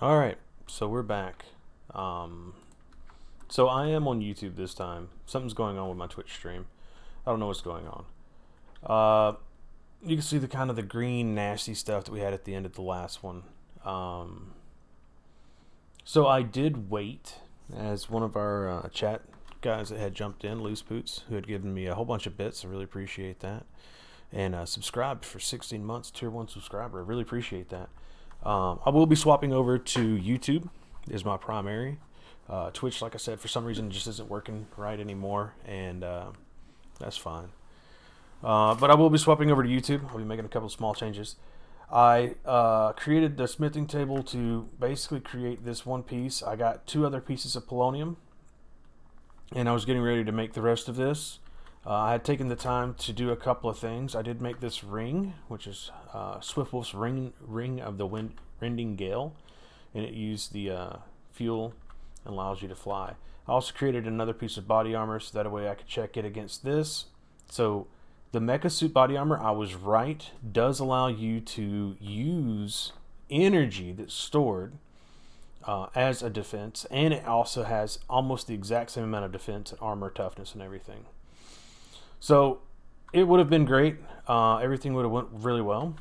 All right, so we're back. Um, so I am on YouTube this time. Something's going on with my Twitch stream. I don't know what's going on. Uh, you can see the kind of the green nasty stuff that we had at the end of the last one. Um, so I did wait as one of our chat guys that had jumped in, Loose Boots, who had given me a whole bunch of bits. I really appreciate that. And subscribed for 16 months, tier 1 subscriber. I really appreciate that. I will be swapping over to YouTube is my primary. Twitch, like I said, for some reason just isn't working right anymore, and that's fine. But I will be swapping over to YouTube. I'll be making a couple of small changes. I created the smithing table to basically create this one piece. I got 2 other pieces of polonium, and I was getting ready to make the rest of this. I had taken the time to do a couple of things. I did make this ring, which is Swiftwolf's ring of the Rending Gale, and it used the fuel and allows you to fly. I also created another piece of body armor so that way I could check it against this. So the Mecha Suit body armor, I was right, does allow you to use energy that's stored as a defense, and it also has almost the exact same amount of defense and armor toughness and everything. So it would have been great. Everything would have went really well.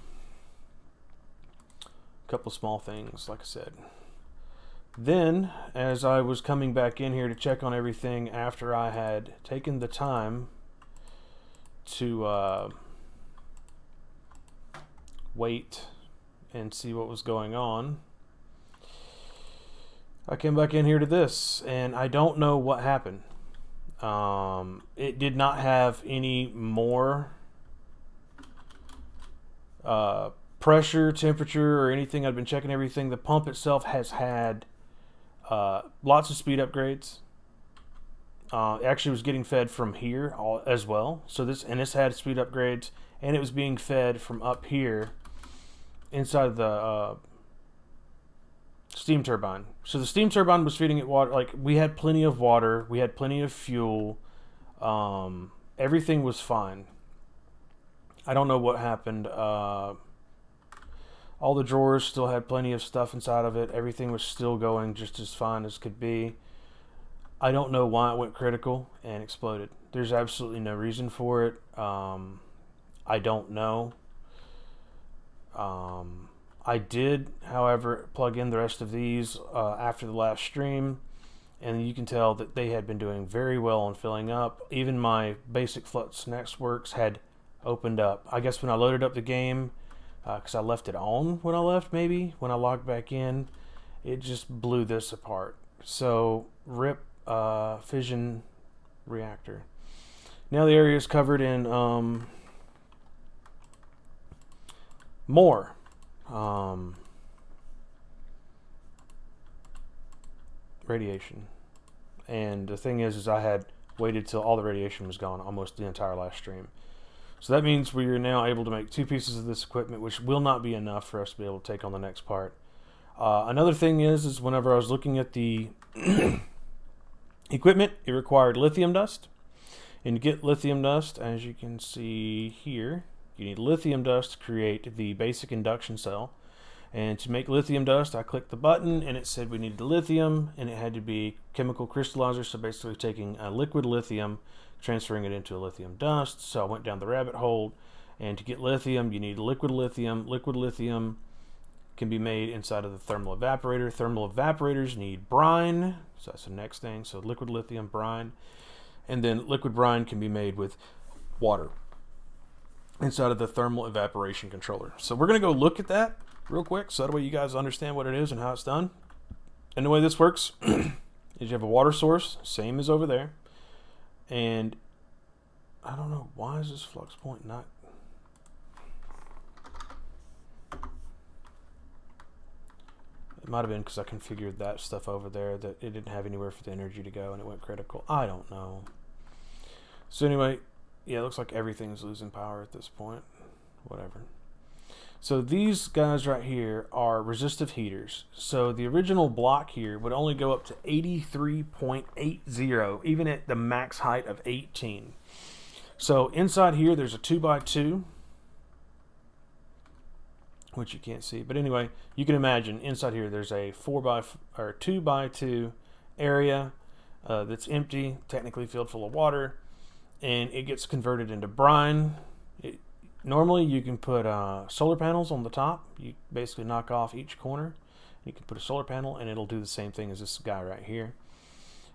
A couple small things, like I said. Then, as I was coming back in here to check on everything after I had taken the time to wait and see what was going on, I came back in here to this, and I don't know what happened. It did not have any more pressure, temperature, or anything. I've been checking everything. The pump itself has had lots of speed upgrades. It actually was getting fed from here as well. So this had speed upgrades, and it was being fed from up here inside the steam turbine. So the steam turbine was feeding it water. Like, we had plenty of water, we had plenty of fuel. Everything was fine. I don't know what happened. All the drawers still had plenty of stuff inside of it. Everything was still going just as fine as could be. I don't know why it went critical and exploded. There's absolutely no reason for it. I don't know. I did, however, plug in the rest of these after the last stream, and you can tell that they had been doing very well on filling up. Even my basic Flux Next Works had opened up. I guess when I loaded up the game, because I left it on when I left, maybe, when I logged back in, it just blew this apart. So, RIP fission reactor. Now the area is covered in more. Radiation. And the thing is I had waited till all the radiation was gone, almost the entire last stream. So that means we are now able to make 2 pieces of this equipment, which will not be enough for us to be able to take on the next part. Another thing is whenever I was looking at the equipment, it required lithium dust. And to get lithium dust, as you can see here, you need lithium dust to create the basic induction cell. And to make lithium dust, I clicked the button and it said we needed lithium, and it had to be chemical crystallizer, so basically taking a liquid lithium, transferring it into a lithium dust. So I went down the rabbit hole, and to get lithium, you need liquid lithium. Liquid lithium can be made inside of the thermal evaporator. Thermal evaporators need brine, so that's the next thing. So liquid lithium, brine, and then liquid brine can be made with water inside of the thermal evaporation controller. So we're going to go look at that real quick, so that way you guys understand what it is and how it's done. And the way this works is you have a water source, same as over there, and I don't know, why is this flux point not... It might have been because I configured that stuff over there, that it didn't have anywhere for the energy to go and it went critical. I don't know. So anyway, yeah, it looks like everything's losing power at this point. Whatever. So these guys right here are resistive heaters. So the original block here would only go up to 83.80, even at the max height of 18. So inside here, there's a 2x2 which you can't see. But anyway, you can imagine inside here there's a 2x2 area that's empty, technically filled full of water, and it gets converted into brine. Normally you can put solar panels on the top. You basically knock off each corner. You can put a solar panel and it'll do the same thing as this guy right here.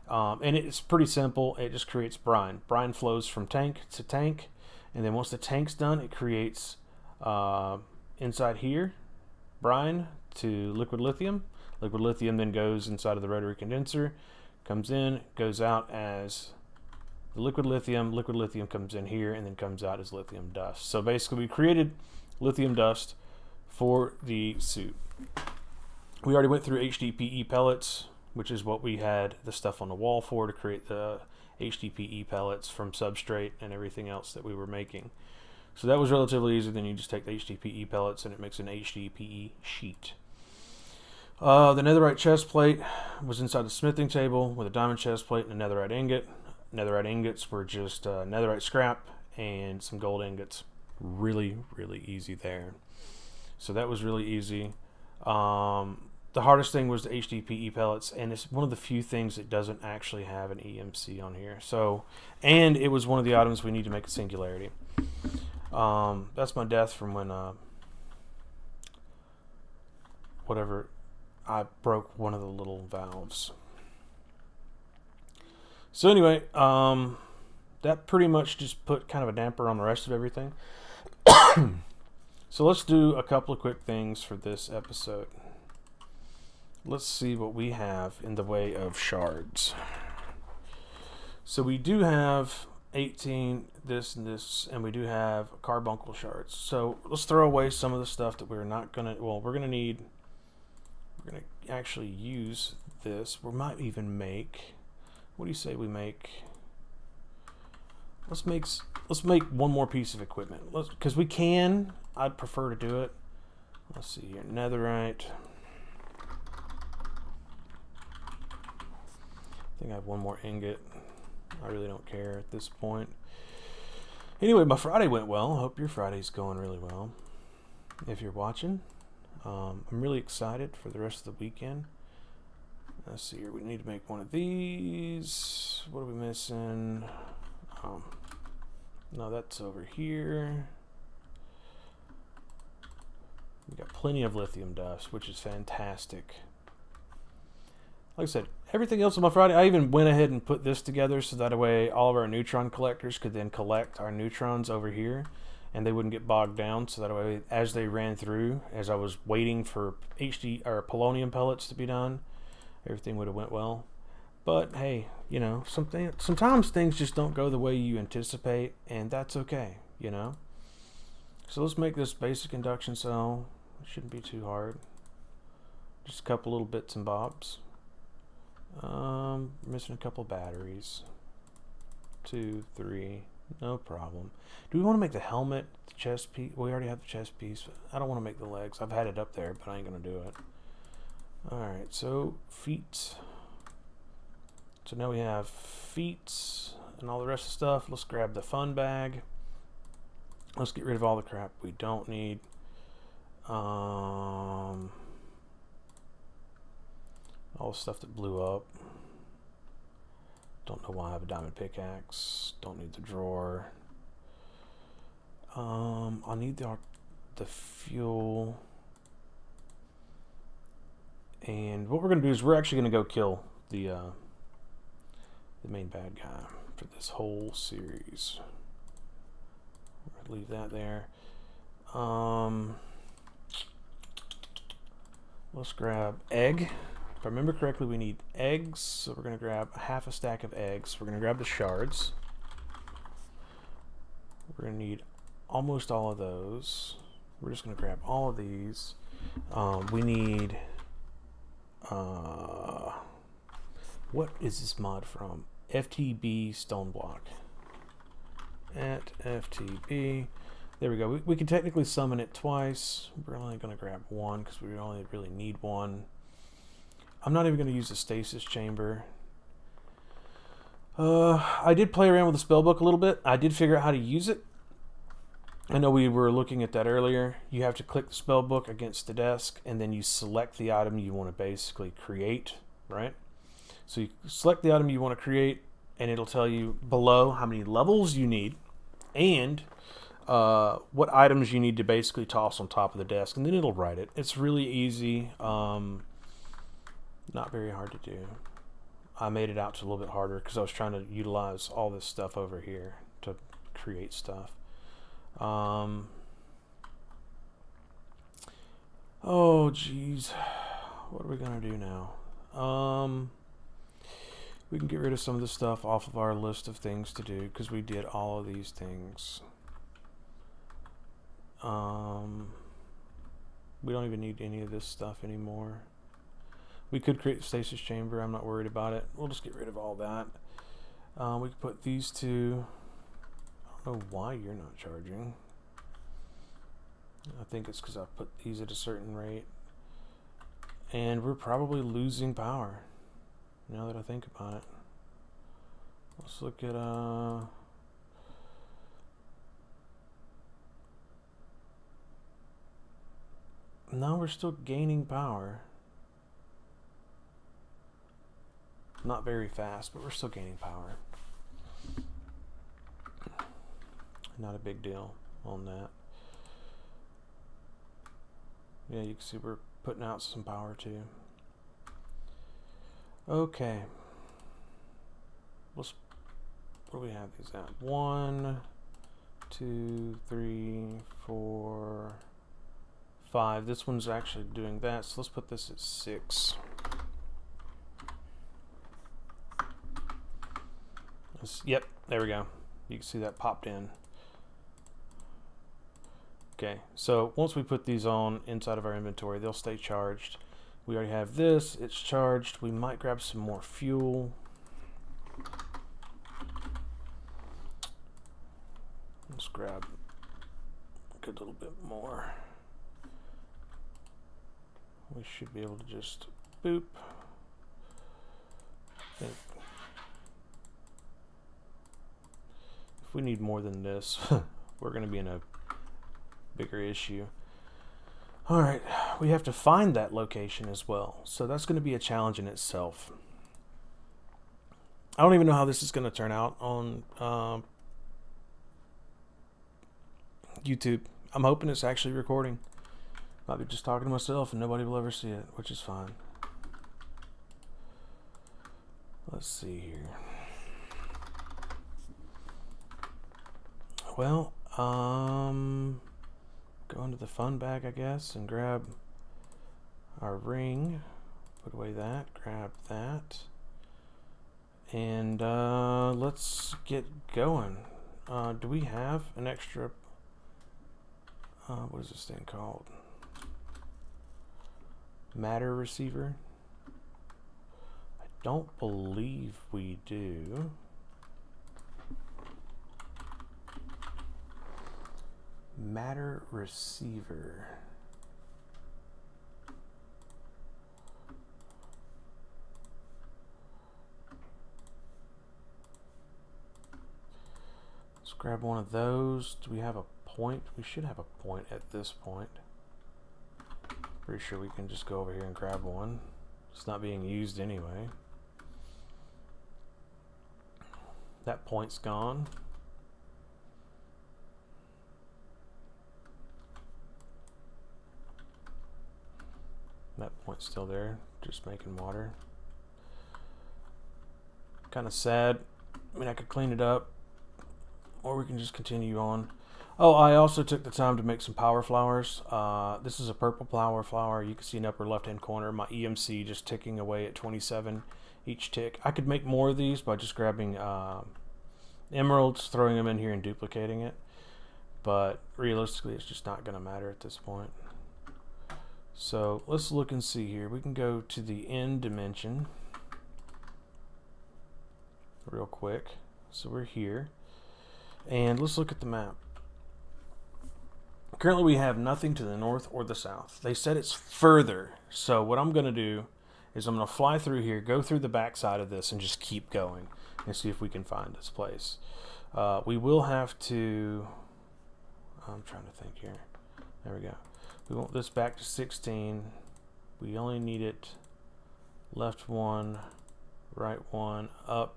And it's pretty simple. It just creates brine. Brine flows from tank to tank, and then once the tank's done, it creates inside here brine to liquid lithium. Liquid lithium then goes inside of the rotary condenser, comes in, goes out as the liquid lithium. Liquid lithium comes in here and then comes out as lithium dust. So basically we created lithium dust for the suit. We already went through HDPE pellets, which is what we had the stuff on the wall for, to create the HDPE pellets from substrate and everything else that we were making. So that was relatively easy. Then you just take the HDPE pellets and it makes an HDPE sheet. The netherite chest plate was inside the smithing table with a diamond chest plate and a netherite ingot. Netherite ingots were just netherite scrap and some gold ingots. Really, really easy there. So that was really easy. The hardest thing was the HDPE pellets, and it's one of the few things that doesn't actually have an EMC on here. So, and it was one of the items we need to make a singularity. That's my death from when whatever, I broke one of the little valves. So anyway, that pretty much just put kind of a damper on the rest of everything. So let's do a couple of quick things for this episode. Let's see what we have in the way of shards. So we do have 18, this and this, and we do have carbuncle shards. So let's throw away some of the stuff that we're not gonna, well, we're gonna actually use this. We might even make, what do you say we make? Let's make one more piece of equipment. Because we can, I'd prefer to do it. Let's see here, netherite. I think I have one more ingot. I really don't care at this point. Anyway, my Friday went well. I hope your Friday's going really well. If you're watching, I'm really excited for the rest of the weekend. Let's see here. We need to make one of these. What are we missing? No, that's over here. We got plenty of lithium dust, which is fantastic. Like I said, everything else on my Friday, I even went ahead and put this together so that way all of our neutron collectors could then collect our neutrons over here and they wouldn't get bogged down. So that way, as they ran through, as I was waiting for polonium pellets to be done, everything would have went well. But hey, you know, sometimes things just don't go the way you anticipate, and that's okay, you know. So let's make this basic induction cell. It shouldn't be too hard. Just a couple little bits and bobs. Missing a couple batteries. 2, 3, no problem. Do we want to make the helmet, the chest piece? We already have the chest piece. I don't want to make the legs. I've had it up there, but I ain't gonna do it. Alright, so feet. So now we have feet and all the rest of the stuff. Let's grab the fun bag. Let's get rid of all the crap we don't need. All the stuff that blew up. Don't know why I have a diamond pickaxe. Don't need the drawer. I'll need the fuel. And what we're gonna do is we're actually gonna go kill the main bad guy for this whole series. We're gonna leave that there. Let's grab egg. If I remember correctly, we need eggs, so we're going to grab half a stack of eggs. We're going to grab the shards. We're going to need almost all of those. We're just going to grab all of these. We need... what is this mod from? FTB stone block. At FTB. There we go. We can technically summon it twice. We're only going to grab one because we only really need one. I'm not even going to use the stasis chamber. I did play around with the spellbook a little bit. I did figure out how to use it. I know we were looking at that earlier. You have to click the spell book against the desk, and then you select the item you want to basically create, right? So you select the item you want to create, and it'll tell you below how many levels you need and what items you need to basically toss on top of the desk, and then it'll write it. It's really easy, not very hard to do. I made it out to a little bit harder because I was trying to utilize all this stuff over here to create stuff. Oh geez, what are we gonna do now? We can get rid of some of the stuff off of our list of things to do because we did all of these things. We don't even need any of this stuff anymore. We could create a stasis chamber. I'm not worried about it. We'll just get rid of all that. We can put these two. I don't know why you're not charging. I think it's because I put these at a certain rate. And we're probably losing power, now that I think about it. Let's look at no, we're still gaining power. Not very fast, but we're still gaining power. Not a big deal on that. Yeah, you can see we're putting out some power too. Okay. What do we have these at? 1, 2, 3, 4, 5. This one's actually doing that, so let's put this at 6. Yep, there we go. You can see that popped in. Okay, so once we put these on inside of our inventory, they'll stay charged. We already have this, it's charged. We might grab some more fuel. Let's grab a good little bit more. We should be able to just boop. If we need more than this, we're going to be in a bigger issue. All right, we have to find that location as well, so that's going to be a challenge in itself. I don't even know how this is going to turn out on YouTube. I'm hoping it's actually recording. Might be just talking to myself and nobody will ever see it, which is fine. Let's see here. Well, go into the fun bag, I guess, and grab our ring. Put away that, grab that. And let's get going. Do we have an extra, what is this thing called? Matter receiver? I don't believe we do. Matter receiver. Let's grab one of those. Do we have a point? We should have a point at this point. Pretty sure we can just go over here and grab one. It's not being used anyway. That point's gone. That point's still there, just making water. Kind of sad. I mean, I could clean it up, or we can just continue on. Oh, I also took the time to make some power flowers. This is a purple power flower. You can see in the upper left-hand corner my EMC just ticking away at 27 each tick. I could make more of these by just grabbing emeralds, throwing them in here, and duplicating it. But realistically, it's just not going to matter at this point. So let's look and see here. We can go to the end dimension real quick. So we're here. And let's look at the map. Currently we have nothing to the north or the south. They said it's further. So what I'm going to do is I'm going to fly through here, go through the back side of this, and just keep going and see if we can find this place. We will have to I'm trying to think here. There we go. We want this back to 16. We only need it left 1, right 1, up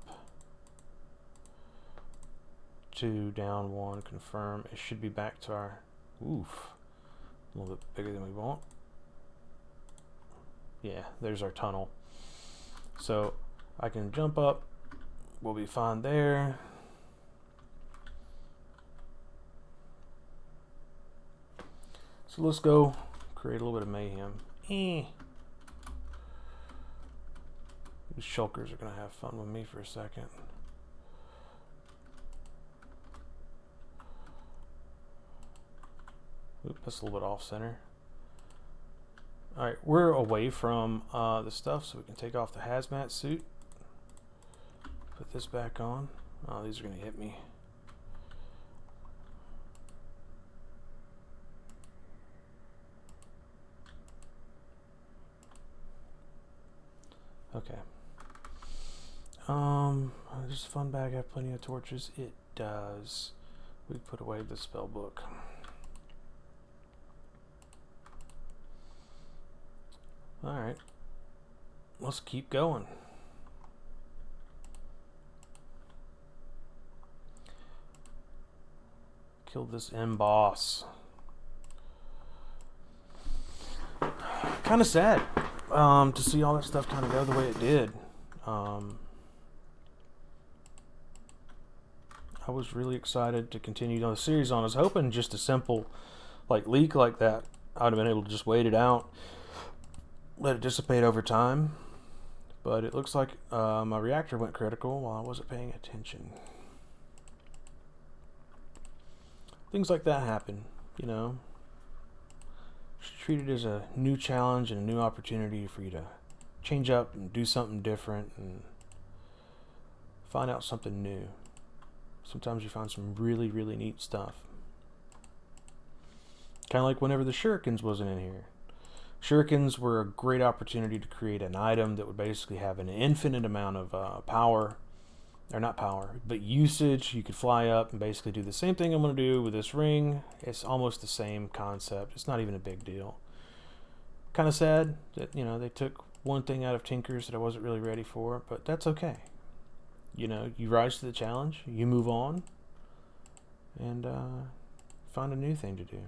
2, down 1, confirm. It should be back to our, oof, a little bit bigger than we want. Yeah, there's our tunnel. So I can jump up, we'll be fine there. So let's go create a little bit of mayhem. These shulkers are gonna have fun with me for a second. Oop, that's a little bit off center. Alright, we're away from the stuff, so we can take off the hazmat suit. Put this back on. Oh, these are gonna hit me. Okay. Does Fun Bag have plenty of torches? It does. We put away the spell book. Alright. Let's keep going. Kill this M-boss. Kind of sad to see all that stuff kind of go the way it did. I was really excited to continue the series on. I was hoping just a simple leak like that, I would have been able to just wait it out, let it dissipate over time. But it looks like my reactor went critical while I wasn't paying attention. Things like that happen, you know. Just treat it as a new challenge and a new opportunity for you to change up and do something different and find out something new. Sometimes you find some really, really neat stuff. Kind of like whenever the shurikens wasn't in here. Shurikens were a great opportunity to create an item that would basically have an infinite amount of power. Or not power, but usage. You could fly up and basically do the same thing I'm going to do with this ring. It's almost the same concept. It's not even a big deal. Kind of sad that, you know, they took one thing out of Tinkers that I wasn't really ready for, but that's okay. You know, you rise to the challenge, you move on, and find a new thing to do.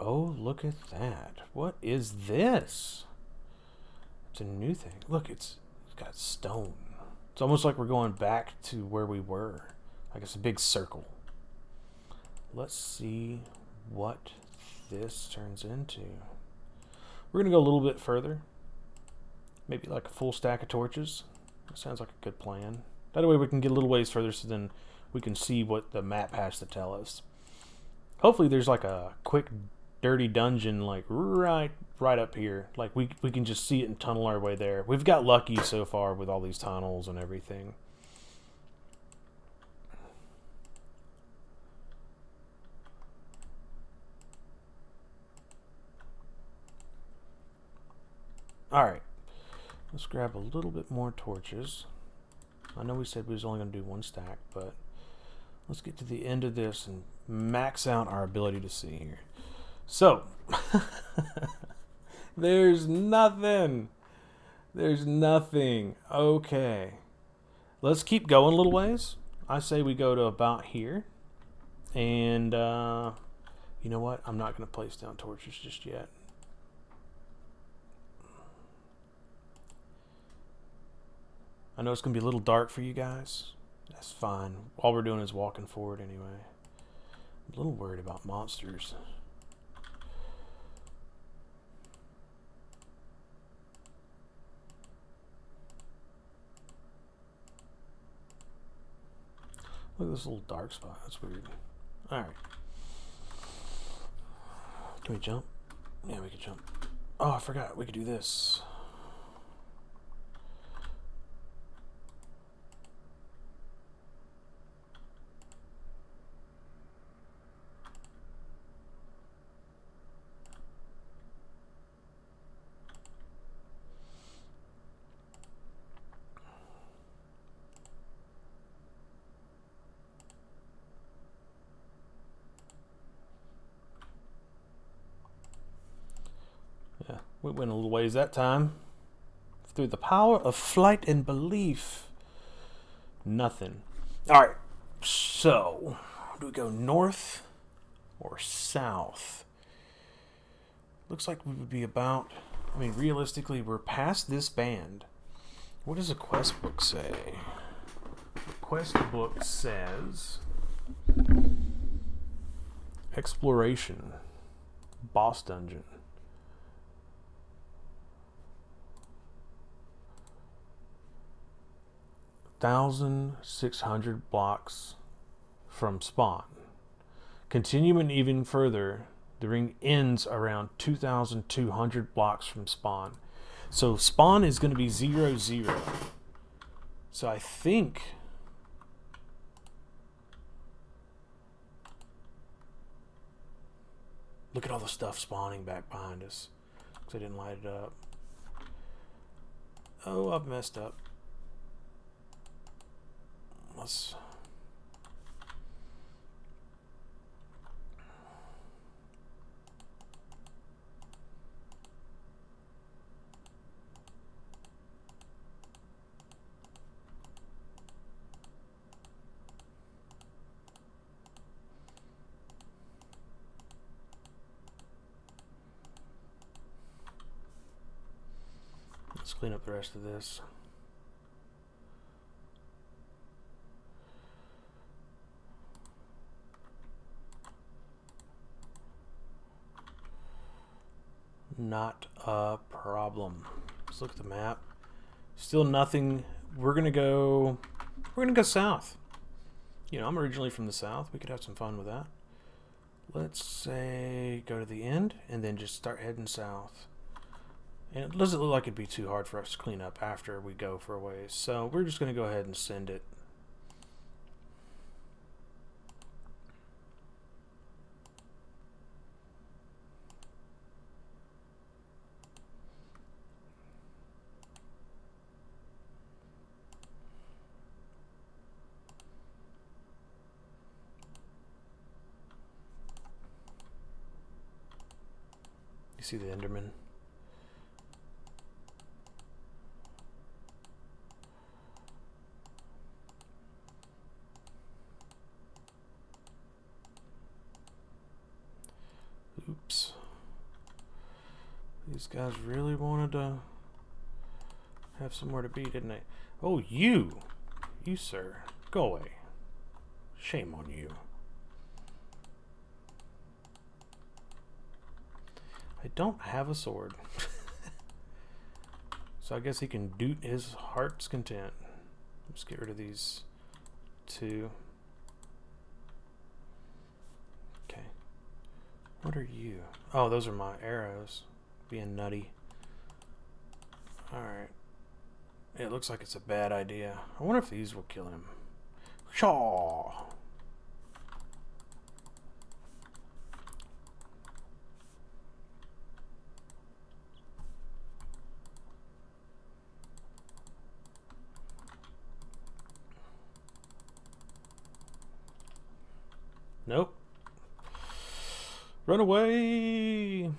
Oh, look at that. What is this? It's a new thing. Look, it's got stone. It's almost like we're going back to where we were. Like it's a big circle. Let's see what this turns into. We're going to go a little bit further. Maybe like a full stack of torches. That sounds like a good plan. That way we can get a little ways further so then we can see what the map has to tell us. Hopefully there's like a quick dirty dungeon like right up here. Like we can just see it and tunnel our way there. We've got lucky so far with all these tunnels and everything. Alright. Let's grab a little bit more torches. I know we said we was only going to do one stack, but let's get to the end of this and max out our ability to see here. So, there's nothing. There's nothing. Okay. Let's keep going a little ways. I say we go to about here. And, you know what? I'm not going to place down torches just yet. I know it's going to be a little dark for you guys. That's fine. All we're doing is walking forward anyway. I'm a little worried about monsters. Look at this little dark spot. That's weird. Alright. Can we jump? Yeah, we can jump. Oh, I forgot. We could do this. Yeah, we went a little ways that time. Through the power of flight and belief. Nothing. Alright, so do we go north or south? Looks like we would be about, I mean, realistically, we're past this band. What does a quest book say? The quest book says exploration, boss dungeon. 1,600 blocks from spawn. Continuing even further, the ring ends around 2,200 blocks from spawn. So spawn is going to be 0, 0. So I think look at all the stuff spawning back behind us because I didn't light it up. Oh, I've messed up. Let's clean up the rest of this. Not a problem. Let's look at the map. Still nothing. We're gonna go south. You know, I'm originally from the south. We could have some fun with that. Let's say go to the end and then just start heading south. And it doesn't look like it'd be too hard for us to clean up after we go for a ways. So we're just gonna go ahead and send it. You see the Enderman? Oops. These guys really wanted to have somewhere to be, didn't they? Oh, you, sir, go away. Shame on you. I don't have a sword. So I guess he can doot his heart's content. Let's get rid of these two. Okay. What are you? Oh, those are my arrows. Being nutty. Alright. It looks like it's a bad idea. I wonder if these will kill him. Shaw! Nope. Run away!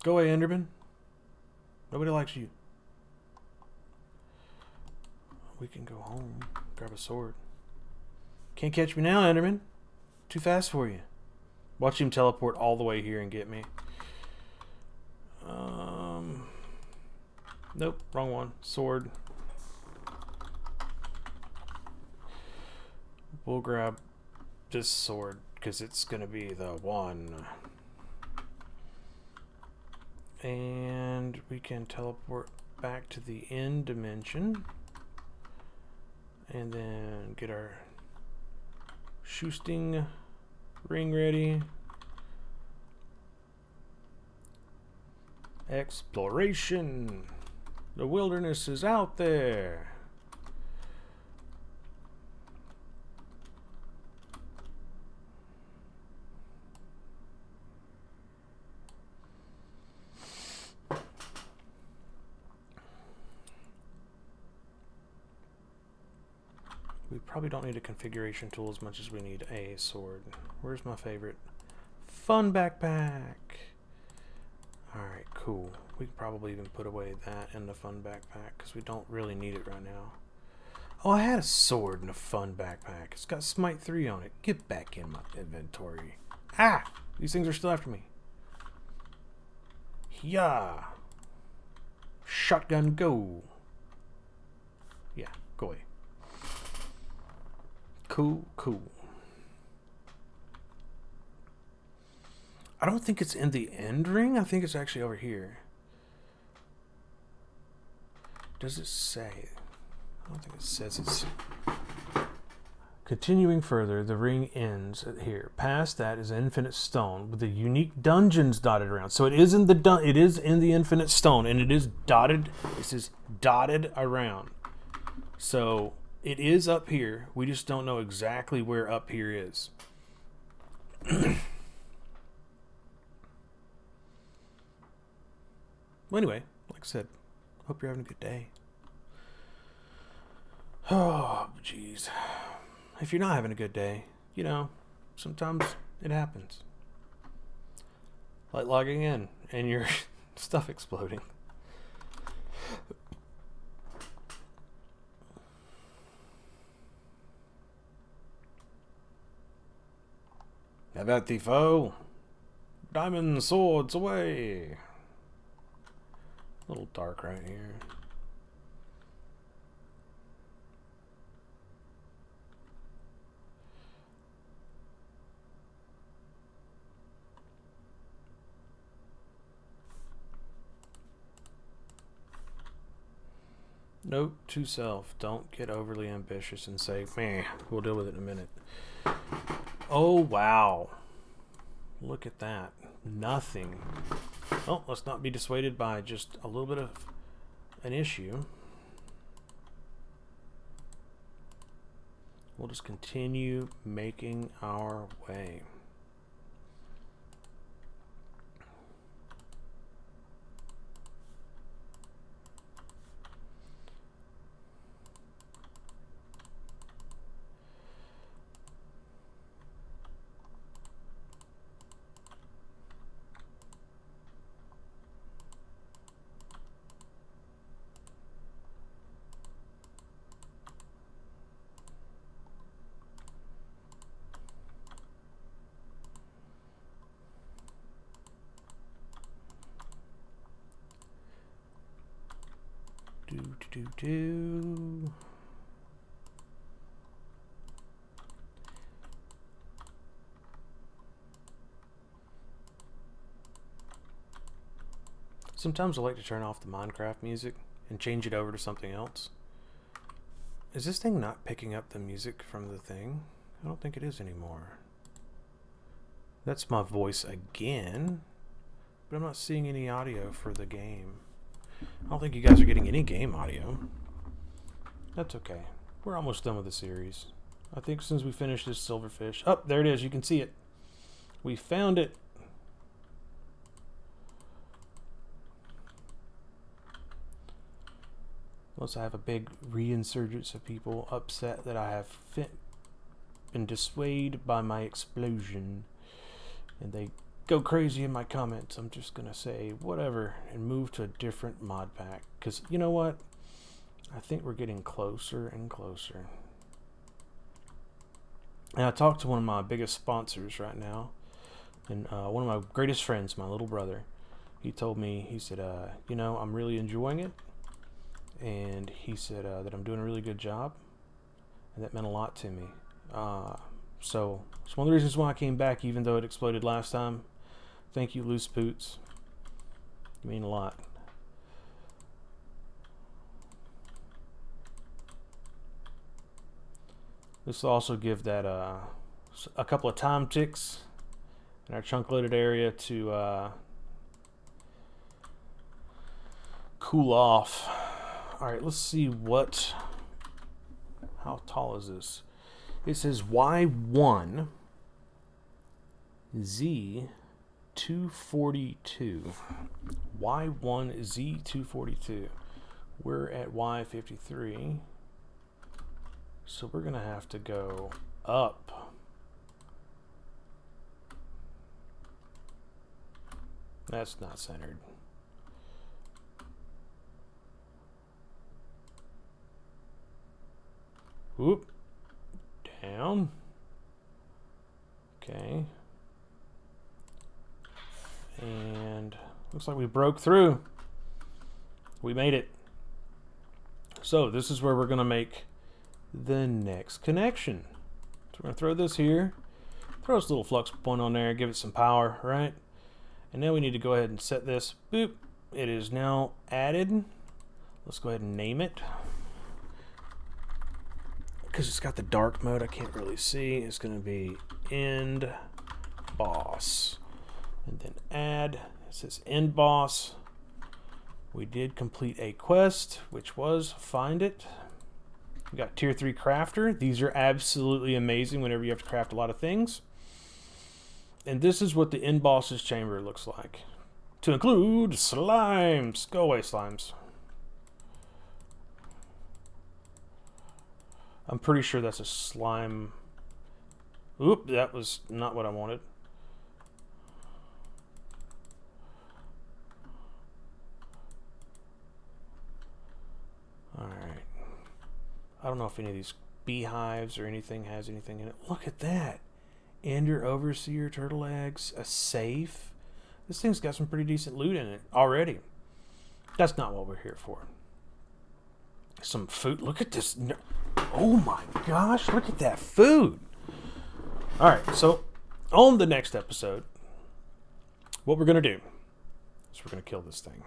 Go away, Enderman. Nobody likes you. We can go home. Grab a sword. Can't catch me now, Enderman. Too fast for you. Watch him teleport all the way here and get me. Nope, wrong one. Sword. We'll grab this sword because it's gonna be the one. And we can teleport back to the end dimension and then get our shoesting ring ready. Exploration. The wilderness is out there. We probably don't need a configuration tool as much as we need a sword. Where's my favorite fun backpack. Alright, cool. We could probably even put away that in the fun backpack because we don't really need it right now. Oh, I had a sword in a fun backpack. It's got Smite 3 on it. Get back in my inventory. Ah! These things are still after me. Yeah. Shotgun go. Yeah, go away. Cool, cool. I don't think it's in the end ring. I think it's actually over here. Does it say? I don't think it says it's... Continuing further, the ring ends here. Past that is Infinite Stone with the unique dungeons dotted around. So it is in the it is in the Infinite Stone, and it is dotted. This is dotted around. So it is up here. We just don't know exactly where up here is. Well, anyway, like I said, hope you're having a good day. Oh, jeez. If you're not having a good day, you know, sometimes it happens. Like logging in and your stuff exploding. Have at thee, foe. Diamond swords away. A little dark right here. Note to self, don't get overly ambitious and say, meh, we'll deal with it in a minute. Oh, wow. Look at that. Nothing. Well, let's not be dissuaded by just a little bit of an issue. We'll just continue making our way. Do. Sometimes I like to turn off the Minecraft music and change it over to something else. Is this thing not picking up the music from the thing? I don't think it is anymore. That's my voice again, but I'm not seeing any audio for the game. I don't think you guys are getting any game audio. That's okay. We're almost done with the series. I think since we finished this silverfish... Oh, there it is. You can see it. We found it. Plus, I have a big reinsurgence of people upset that I have been dissuaded by my explosion. And they go crazy in my comments. I'm just going to say whatever and move to a different mod pack. Because, you know what? I think we're getting closer and closer. And I talked to one of my biggest sponsors right now. And one of my greatest friends, my little brother. He told me, he said, you know, I'm really enjoying it. And he said that I'm doing a really good job. And that meant a lot to me. So it's one of the reasons why I came back, even though it exploded last time. Thank you, Loose Boots. You mean a lot. This will also give that a couple of time ticks in our chunk loaded area to cool off. Alright, let's see what... How tall is this? It says Y1 Z242. Y1 Z242. We're at Y53. So we're going to have to go up That's not centered. Whoop. Down. Okay. And looks like we broke through. We made it. So this is where we're going to make the next connection. So we're going to throw this here. Throw this little flux point on there. Give it some power, right? And now we need to go ahead and set this. Boop. It is now added. Let's go ahead and name it. Because it's got the dark mode, I can't really see. It's going to be end boss. And then add. It says end boss. We did complete a quest, which was find it. We got tier 3 crafter. These are absolutely amazing whenever you have to craft a lot of things. And this is what the end boss's chamber looks like. To include slimes. Go away, slimes. I'm pretty sure that's a slime. Oop, that was not what I wanted. Alright. I don't know if any of these beehives or anything has anything in it. Look at that. Ender Overseer, turtle eggs, a safe. This thing's got some pretty decent loot in it already. That's not what we're here for. Some food. Look at this. Oh my gosh, look at that food. Alright, so on the next episode, what we're going to do is we're going to kill this thing.